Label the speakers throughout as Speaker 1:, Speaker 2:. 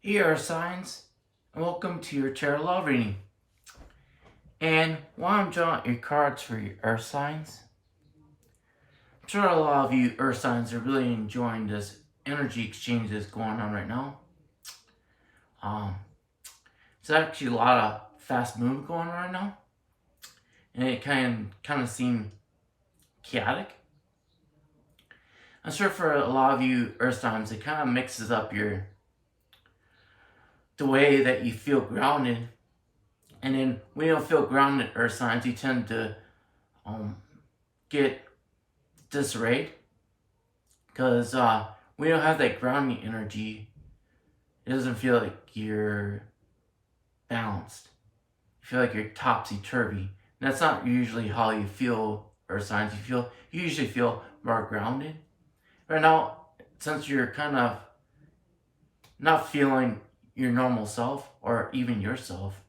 Speaker 1: Here are signs, and welcome to your tarot love reading. And while I'm drawing out your cards for your earth signs, I'm sure a lot of you earth signs are really enjoying this energy exchange that's going on right now. Um, there's actually a lot of fast movement going on right now, and it kind of seems chaotic. I'm sure for a lot of you earth signs, it kind of mixes up the way that you feel grounded. And then when you don't feel grounded earth signs, you tend to get disarrayed because we don't have that grounding energy. It doesn't feel like you're balanced. You feel like you're topsy-turvy. And that's not usually how you feel earth signs. You usually feel more grounded. Right now, since you're kind of not feeling your normal self or even yourself,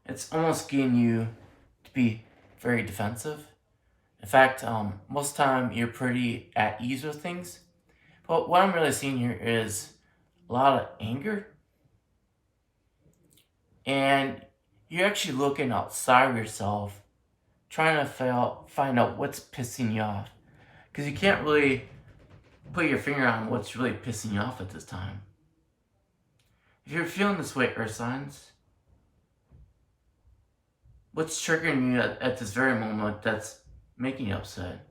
Speaker 1: it's almost getting you to be very defensive. In fact, most of the time you're pretty at ease with things. But what I'm really seeing here is a lot of anger. And you're actually looking outside of yourself, trying to find out what's pissing you off. Because you can't really put your finger on what's really pissing you off at this time. If you're feeling this way, earth signs, what's triggering you at this very moment that's making you upset?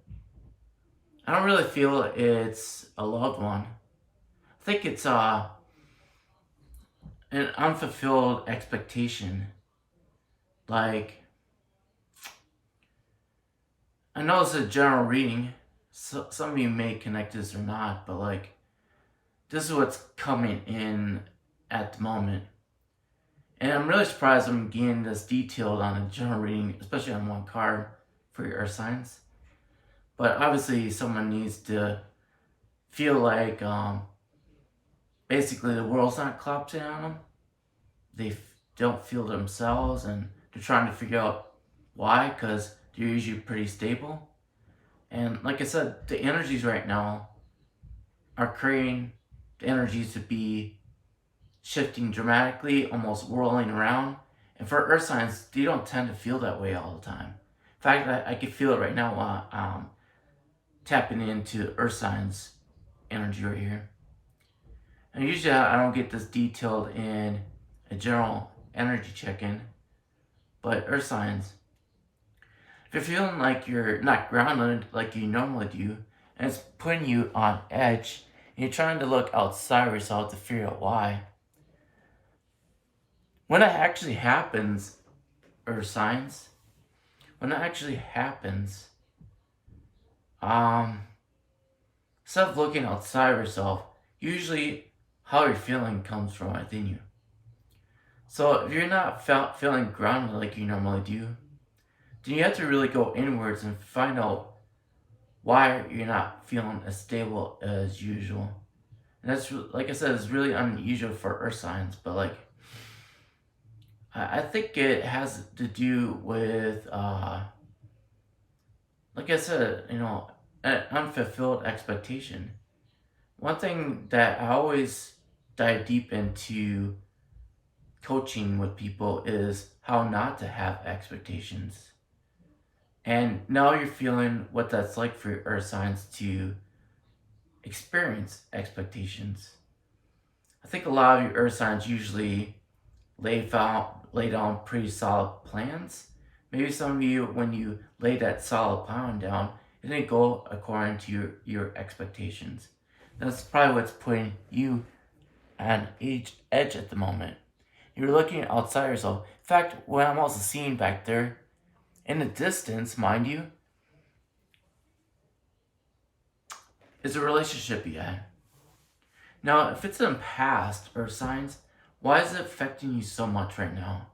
Speaker 1: I don't really feel it's a loved one. I think it's an unfulfilled expectation. Like, I know it's a general reading. So, some of you may connect this or not, but like, this is what's coming in at the moment. And I'm really surprised I'm getting this detailed on a general reading, especially on one card for your earth signs. But obviously, someone needs to feel like basically the world's not collapsing on them. They don't feel themselves, and they're trying to figure out why, because they're usually pretty stable. And like I said, the energies right now are creating the energies to be shifting dramatically, almost whirling around. And for earth signs, they don't tend to feel that way all the time. In fact, I can feel it right now while tapping into earth signs energy right here. And usually I don't get this detailed in a general energy check-in, but earth signs, if you're feeling like you're not grounded like you normally do, and it's putting you on edge, and you're trying to look outside of yourself to figure out why, when that actually happens, earth signs, when that actually happens, instead of looking outside of yourself, usually how you're feeling comes from within you. So if you're not feeling grounded like you normally do, then you have to really go inwards and find out why you're not feeling as stable as usual. And that's, like I said, it's really unusual for earth signs, but like, I think it has to do with, like I said, an unfulfilled expectation. One thing that I always dive deep into coaching with people is how not to have expectations. And now you're feeling what that's like for your earth signs to experience expectations. I think a lot of your earth signs usually lay down pretty solid plans. Maybe some of you, when you lay that solid plan down, it didn't go according to your expectations. That's probably what's putting you on edge at the moment. You're looking outside yourself. In fact, what I'm also seeing back there, in the distance, mind you, is a relationship you had. Now, if it's in past or signs, why is it affecting you so much right now?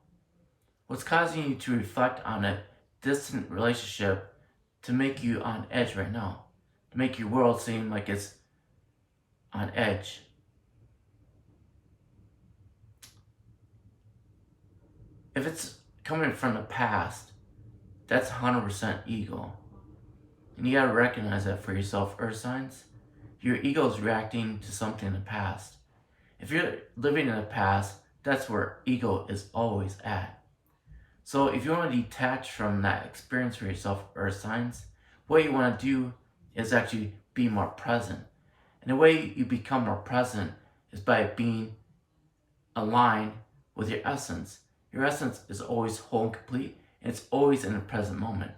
Speaker 1: What's causing you to reflect on a distant relationship to make you on edge right now? To make your world seem like it's on edge? If it's coming from the past, that's 100% ego. And you gotta recognize that for yourself, earth signs. Your ego is reacting to something in the past. If you're living in the past, that's where ego is always at. So if you want to detach from that experience for yourself, earth signs, what you want to do is actually be more present. And the way you become more present is by being aligned with your essence. Your essence is always whole and complete, and it's always in the present moment.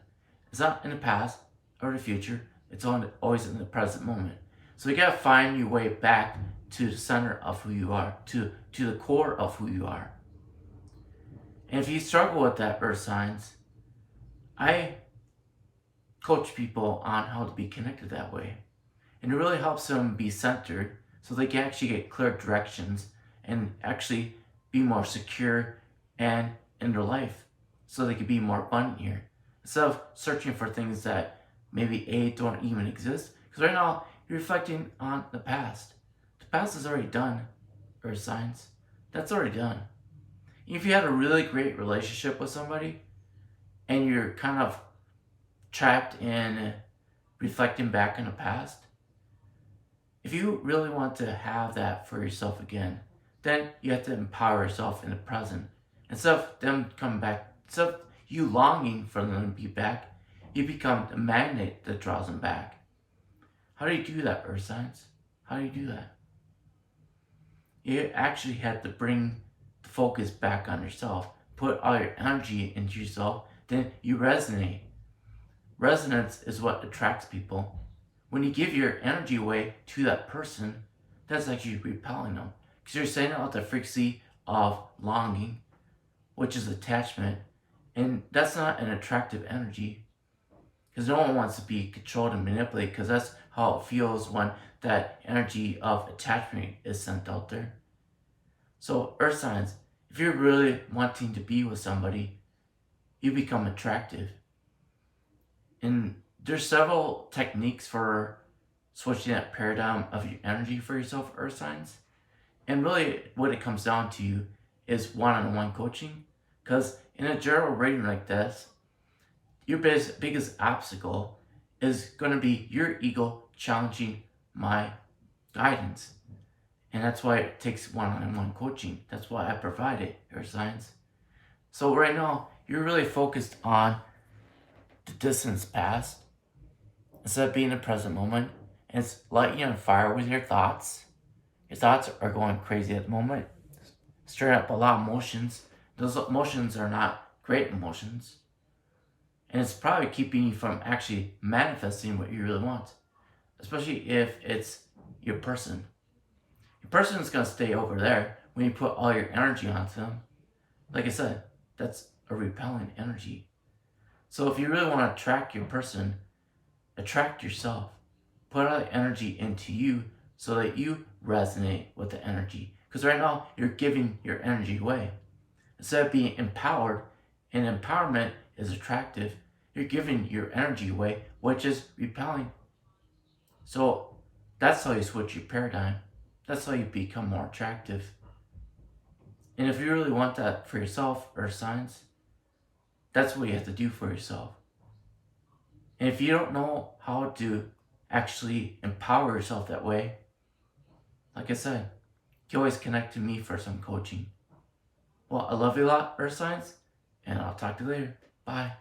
Speaker 1: It's not in the past or the future, it's always in the present moment. So you gotta find your way back to the center of who you are, to the core of who you are. And if you struggle with that, earth signs, I coach people on how to be connected that way. And it really helps them be centered so they can actually get clear directions and actually be more secure and in their life so they can be more abundant here. Instead of searching for things that maybe don't even exist. Because right now, you're reflecting on the past. The past is already done, earth signs. That's already done. If you had a really great relationship with somebody and you're kind of trapped in reflecting back in the past, if you really want to have that for yourself again, then you have to empower yourself in the present. Instead of them coming back, instead of you longing for them to be back, you become the magnet that draws them back. How do you do that, earth signs? How do you do that? You actually have to bring the focus back on yourself, put all your energy into yourself, then you resonate. Resonance is what attracts people. When you give your energy away to that person, that's actually repelling them. Because you're sending out the frequency of longing, which is attachment, and that's not an attractive energy. Because no one wants to be controlled and manipulated, because that's how it feels when that energy of attachment is sent out there. So, earth signs, if you're really wanting to be with somebody, you become attractive. And there's several techniques for switching that paradigm of your energy for yourself, earth signs. And really what it comes down to is one-on-one coaching. Because in a general reading like this, your biggest obstacle is going to be your ego challenging my guidance. And that's why it takes one-on-one coaching. That's why I provide it, earth signs. So right now, you're really focused on the distance past instead of being in the present moment. And it's lighting you on fire with your thoughts. Your thoughts are going crazy at the moment, stirring up a lot of emotions. Those emotions are not great emotions. And it's probably keeping you from actually manifesting what you really want. Especially if it's your person. Your person is going to stay over there when you put all your energy onto them. Like I said, that's a repelling energy. So if you really want to attract your person, attract yourself. Put all the energy into you so that you resonate with the energy. Because right now, you're giving your energy away. Instead of being empowered, and empowerment is attractive, you're giving your energy away, which is repelling. So that's how you switch your paradigm. That's how you become more attractive. And if you really want that for yourself, earth signs, that's what you have to do for yourself. And if you don't know how to actually empower yourself that way, like I said, you can always connect to me for some coaching. Well, I love you a lot, earth signs, and I'll talk to you later. Bye.